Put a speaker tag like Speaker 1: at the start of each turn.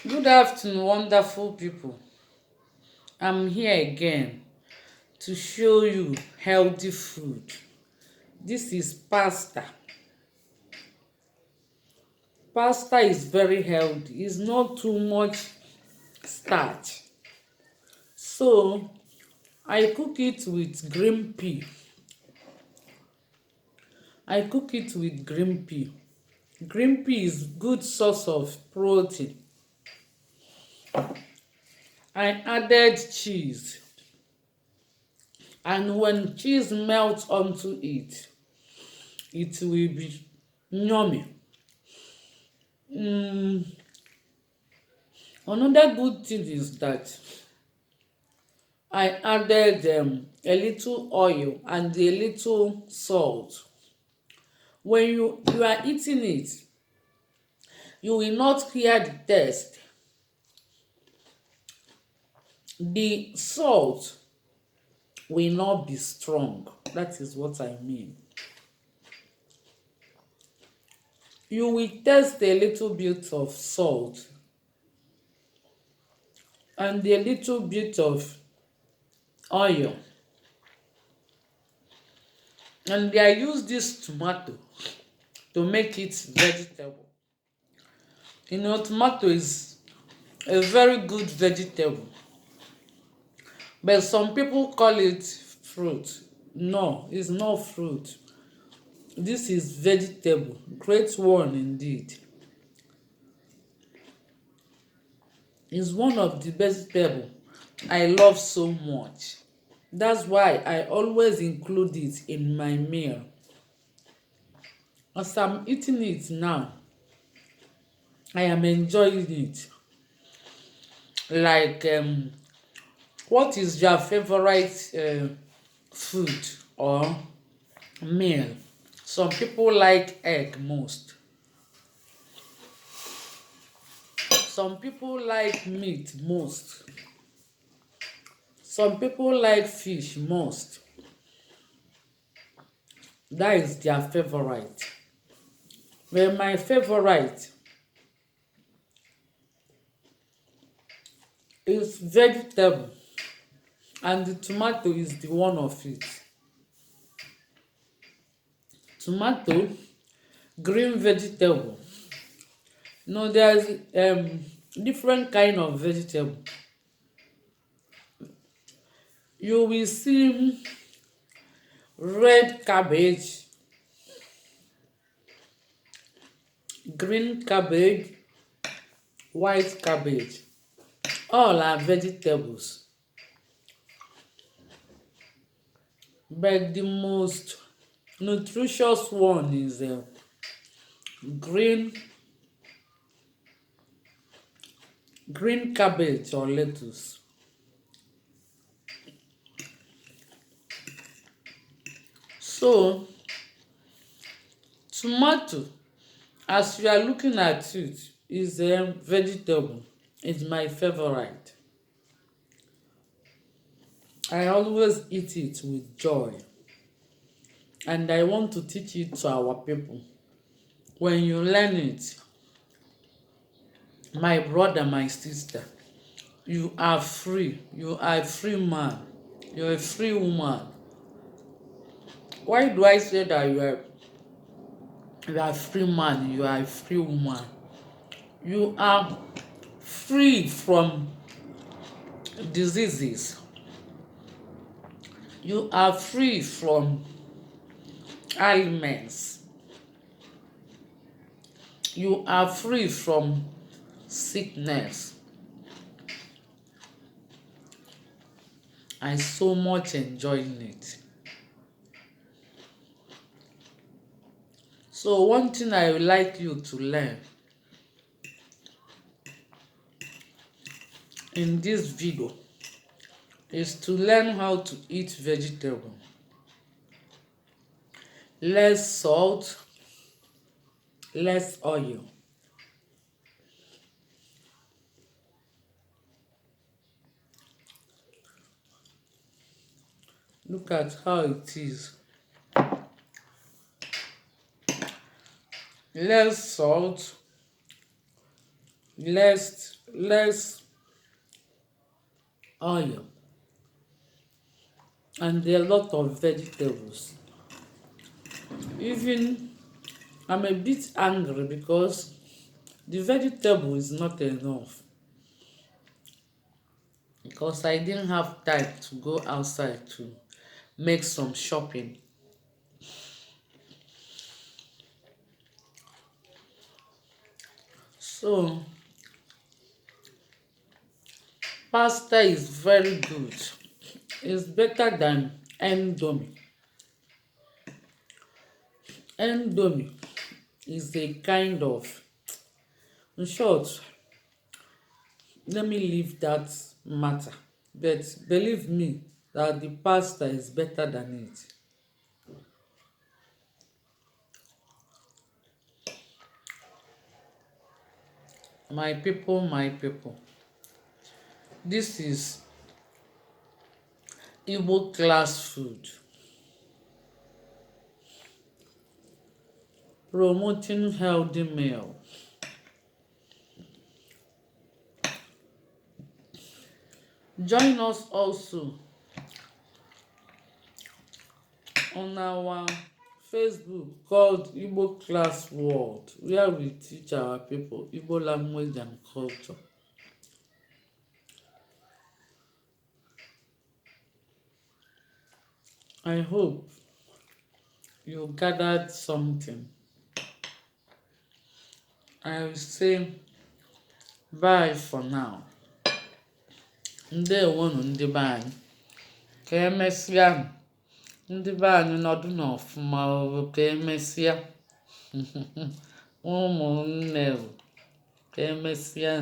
Speaker 1: Good afternoon, wonderful people. I'm here again to show you healthy food. This is pasta. Pasta is very healthy. It's not too much starch. So I cook it with green pea. I cook it with green pea. Green pea is good source of protein. I added cheese, and when cheese melts onto it, it will be yummy. Mm, Another good thing is that I added a little oil and a little salt. When you are eating it, you will not hear the taste. The salt will not be strong. That is what I mean. You will taste a little bit of salt and a little bit of oil. And I use this tomato to make it vegetable. Tomato is a very good vegetable, but some people call it fruit. No, it's not fruit. This is vegetable. Great one indeed. It's one of the vegetable I love so much. That's why I always include it in my meal. As I'm eating it now, I am enjoying it. Like, what is your favorite food or meal? Some people like egg most. Some people like meat most. Some people like fish most. That is their favorite. But my favorite is vegetable, and the tomato is the one of it. Tomato, green vegetable. There's different kind of vegetable. You will see red cabbage, green cabbage, white cabbage. All are vegetables. But the most nutritious one is green green cabbage or lettuce. So tomato, as you are looking at it, is a vegetable. It's my favorite. I always eat it with joy, and I want to teach it to our people. When you learn it, my brother, my sister, you are free. You are a free man. You're a free woman. Why do I say that you are a free man, you are a free woman? You are free from diseases. You are free from ailments. You are free from sickness. I so much enjoying it. So one thing I would like you to learn in this video is to learn how to eat vegetable. Less salt, less oil. Look at how it is. Less salt, less less oil, and a lot of vegetables. Even I'm a bit angry because the vegetable is not enough, because I didn't have time to go outside to make some shopping. So pasta is very good. It's better than Indomie. Indomie is a kind of, in short, let me leave that matter. But believe me that the pasta is better than it. My people, this is Igbo class food, promoting healthy meal. Join us also on our Facebook called Igbo Class World, where we teach our people Igbo language and culture. I hope you gathered something. I will say bye for now. Ndewonu ndị be anyị. Ka emesịa, ndị be anyị nọdụ n'ọfụma ka emesịa. Ụmụnne, ka emesịa.